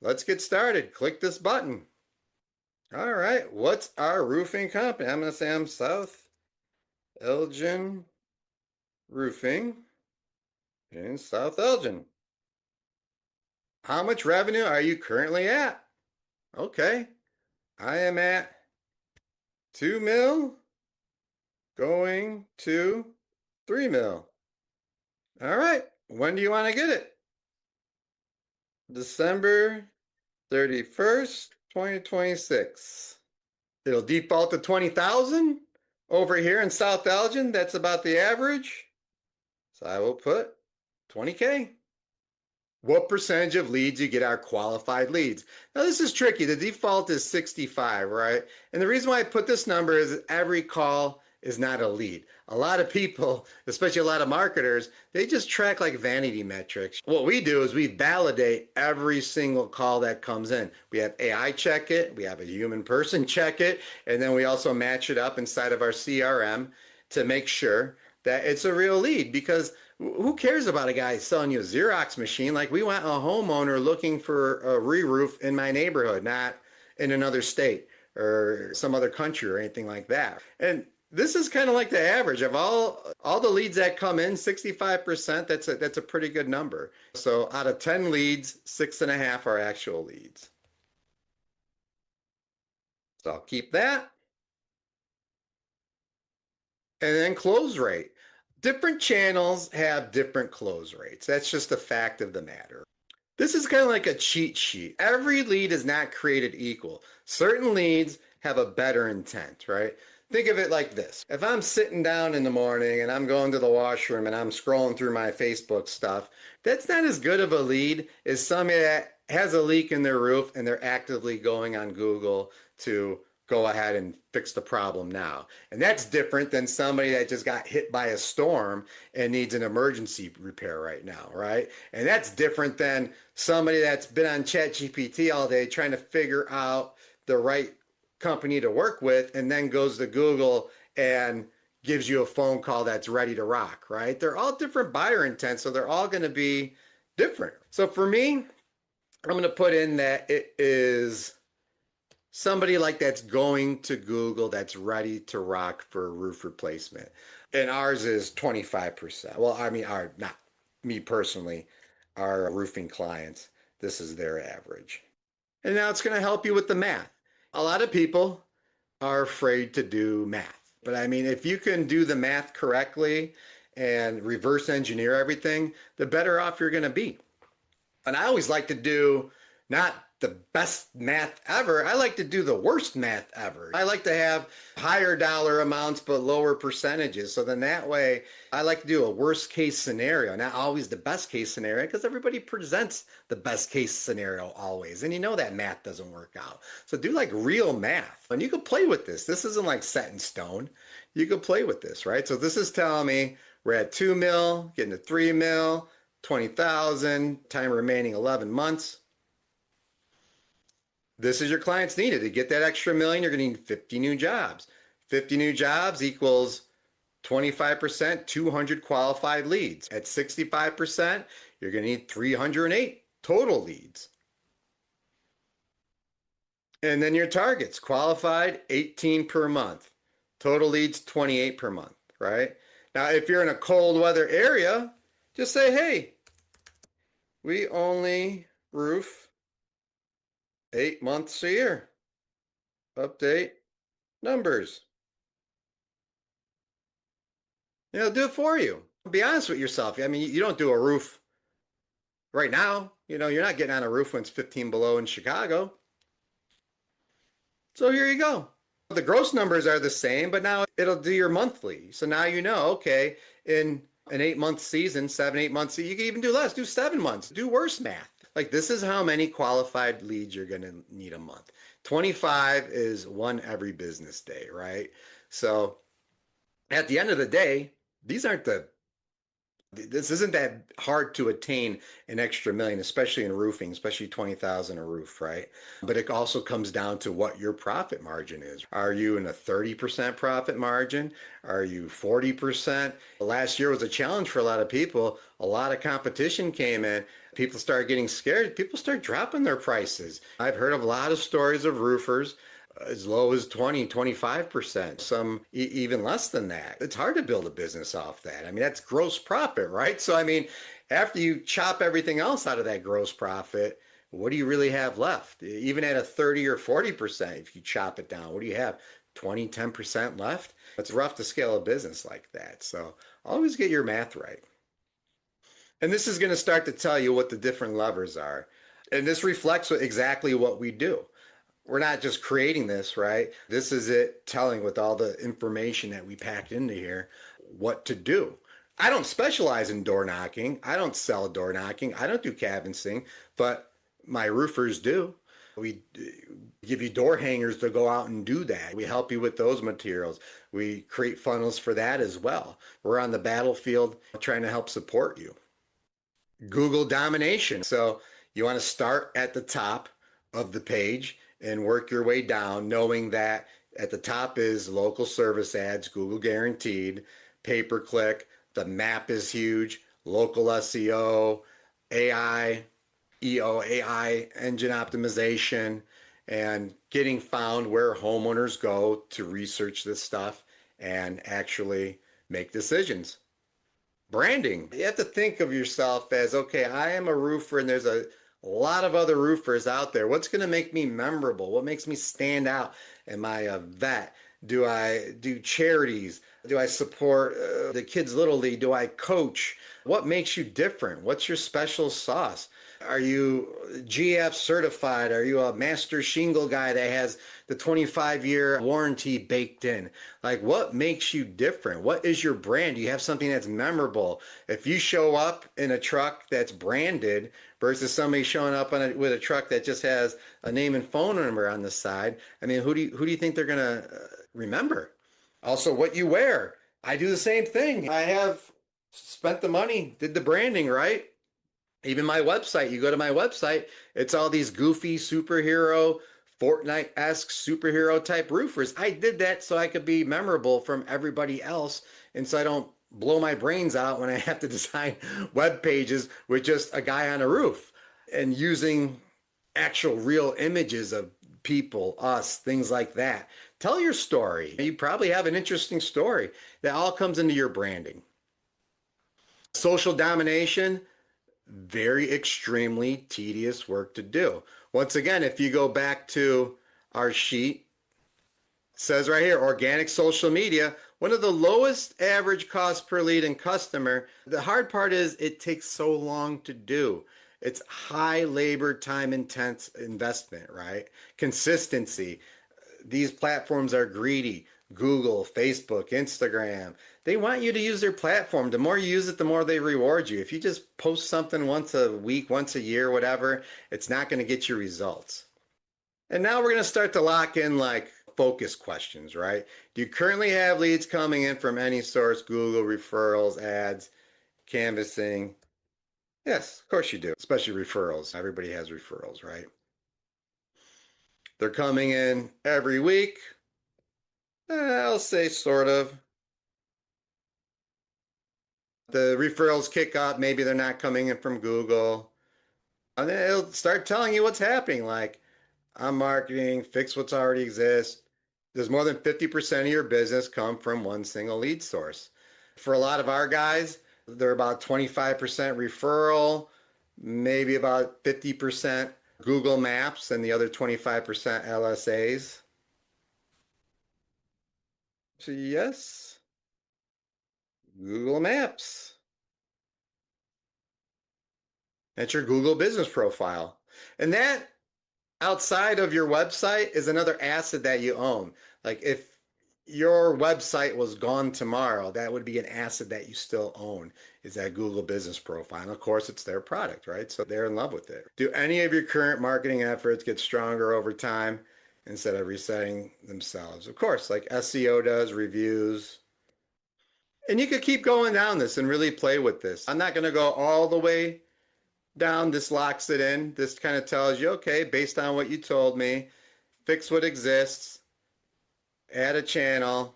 let's get started. Click this button. All right, what's our roofing company? I'm going to say I'm South Elgin Roofing in South Elgin. How much revenue are you currently at? Okay, I am at 2 mil going to 3 mil. All right, when do you want to get it? December 31st, 2026. It'll default to 20,000 over here in South Elgin. That's about the average. So I will put 20K. What percentage of leads you get are qualified leads? Now this is tricky. The default is 65, right? And the reason why I put this number is every call is not a lead. A lot of people, especially a lot of marketers, they just track like vanity metrics. What we do is we validate every single call that comes in. We have AI check it, we have a human person check it, and then we also match it up inside of our CRM to make sure that it's a real lead, because who cares about a guy selling you a Xerox machine? Like, we want a homeowner looking for a re-roof in my neighborhood, not in another state or some other country or anything like that. And this is kind of like the average of all the leads that come in, 65%. That's a pretty good number. So out of 10 leads, 6.5 are actual leads. So I'll keep that. And then close rate. Different channels have different close rates. That's just a fact of the matter. This is kind of like a cheat sheet. Every lead is not created equal. Certain leads have a better intent, right? Think of it like this. If I'm sitting down in the morning and I'm going to the washroom and I'm scrolling through my Facebook stuff, that's not as good of a lead as somebody that has a leak in their roof and they're actively going on Google to go ahead and fix the problem now. And that's different than somebody that just got hit by a storm and needs an emergency repair right now, right? And that's different than somebody that's been on ChatGPT all day trying to figure out the right company to work with and then goes to Google and gives you a phone call that's ready to rock, right? They're all different buyer intents, so they're all going to be different. So for me, I'm going to put in that it is somebody like that's going to Google that's ready to rock for a roof replacement. And ours is 25%. Well, I mean, not me personally, our roofing clients, this is their average. And now it's going to help you with the math. A lot of people are afraid to do math. But I mean, if you can do the math correctly and reverse engineer everything, the better off you're going to be. And I always like to do not the best math ever. I like to do the worst math ever. I like to have higher dollar amounts but lower percentages. So then that way I like to do a worst case scenario, not always the best case scenario, because everybody presents the best case scenario always. And you know that math doesn't work out. So do like real math. And you can play with this. This isn't like set in stone. You can play with this, right? So this is telling me we're at 2 mil, getting to 3 mil, 20,000, time remaining 11 months. This is your client's needed. To get that extra million, you're going to need 50 new jobs. 50 new jobs equals 25%, 200 qualified leads. At 65%, you're going to need 308 total leads. And then your targets, qualified, 18 per month. Total leads, 28 per month, right? Now, if you're in a cold weather area, just say, hey, we only roof 8 months a year. Update numbers. Do it for you. Be honest with yourself. I mean, you don't do a roof right now. You're not getting on a roof when it's 15 below in Chicago. So here you go. The gross numbers are the same, but now it'll do your monthly. So now you know, okay, in an 8-month season, 7-8 months, you can even do less, do 7 months, do worse math. Like, this is how many qualified leads you're going to need a month. 25 is one every business day, right? So at the end of the day, these aren't the This isn't that hard to attain an extra million, especially in roofing, especially 20,000 a roof, right? But it also comes down to what your profit margin is. Are you in a 30% profit margin? Are you 40%? Last year was a challenge for a lot of people. A lot of competition came in. People started getting scared. People start dropping their prices. I've heard of a lot of stories of roofers as low as 20, 25%, some even less than that. It's hard to build a business off that. I mean, that's gross profit, right? So, I mean, after you chop everything else out of that gross profit, what do you really have left? Even at a 30 or 40%, if you chop it down, what do you have? 20, 10% left? It's rough to scale a business like that. So, always get your math right. And this is going to start to tell you what the different levers are. And this reflects exactly what we do. We're not just creating this, right? This is it telling with all the information that we packed into here what to do. I don't specialize in door knocking. I don't sell door knocking. I don't do cabinetting, but my roofers do. We give you door hangers to go out and do that. We help you with those materials. We create funnels for that as well. We're on the battlefield trying to help support you. Google domination. So you want to start at the top of the page and work your way down, knowing that at the top is local service ads, Google guaranteed, pay per click, the map is huge, local SEO, AI, AI engine optimization, and getting found where homeowners go to research this stuff and actually make decisions. Branding. You have to think of yourself as, okay, I am a roofer and there's a lot of other roofers out there. What's going to make me memorable? What makes me stand out? Am I a vet? Do I do charities? Do I support the kids' little league? Do I coach? What makes you different? What's your special sauce? Are you GF certified? Are you a master shingle guy that has the 25-year warranty baked in? Like, what makes you different? What is your brand? Do you have something that's memorable? If you show up in a truck that's branded versus somebody showing up with a truck that just has a name and phone number on the side, I mean, who do you think they're gonna remember? Also, what you wear. I do the same thing. I have spent the money, did the branding, right? Even my website, you go to my website, it's all these goofy superhero, Fortnite-esque superhero type roofers. I did that so I could be memorable from everybody else and so I don't blow my brains out when I have to design web pages with just a guy on a roof and using actual real images of people, us, things like that. Tell your story. You probably have an interesting story that all comes into your branding. Social domination, very extremely tedious work to do. Once again, if you go back to our sheet, it says right here, organic social media, one of the lowest average cost per lead and customer. The hard part is it takes so long to do. It's high labor, time intense investment, right? Consistency. These platforms are greedy. Google, Facebook, Instagram. They want you to use their platform. The more you use it, the more they reward you. If you just post something once a week, once a year, whatever, it's not going to get you results. And now we're going to start to lock in like focus questions, right? Do you currently have leads coming in from any source, Google, referrals, ads, canvassing? Yes, of course you do, especially referrals. Everybody has referrals, right? They're coming in every week. I'll say sort of. The referrals kick up. Maybe they're not coming in from Google. And then it'll start telling you what's happening. Like, I'm marketing, fix what's already exists. There's more than 50% of your business come from one single lead source. For a lot of our guys, they're about 25% referral, maybe about 50% Google Maps, and the other 25% LSAs. So yes, Google Maps. That's your Google business profile. And that outside of your website is another asset that you own. Like if your website was gone tomorrow, that would be an asset that you still own, is that Google business profile. And of course, it's their product, right? So they're in love with it. Do any of your current marketing efforts get stronger over time instead of resetting themselves? Of course, like SEO does, reviews. And you could keep going down this and really play with this. I'm not going to go all the way down. This locks it in. This kind of tells you, okay, based on what you told me, fix what exists, add a channel,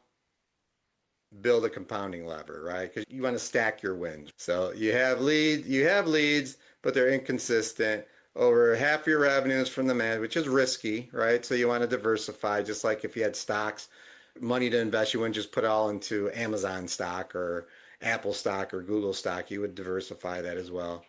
build a compounding lever, right? Because you want to stack your wins. So you have leads, but they're inconsistent. Over half your revenue is from the man, which is risky, right? So you want to diversify, just like if you had stocks, money to invest, you wouldn't just put it all into Amazon stock or Apple stock or Google stock. You would diversify that as well.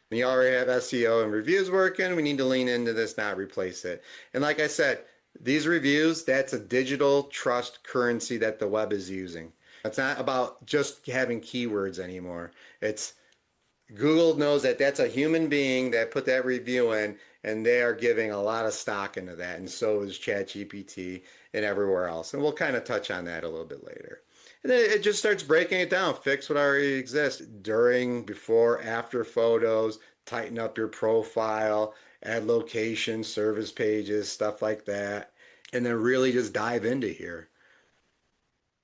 We already have SEO and reviews working. We need to lean into this, not replace it. And like I said, these reviews, that's a digital trust currency that the web is using. It's not about just having keywords anymore. It's Google knows that that's a human being that put that review in, and they are giving a lot of stock into that, and so is ChatGPT and everywhere else. And we'll kind of touch on that a little bit later. And then it just starts breaking it down, fix what already exists during, before, after photos, tighten up your profile, add location, service pages, stuff like that. And then really just dive into here.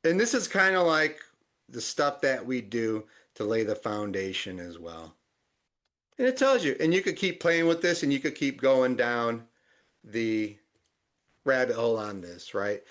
And this is kind of like the stuff that we do to lay the foundation as well. And it tells you, and you could keep playing with this and you could keep going down the rabbit hole on this, right?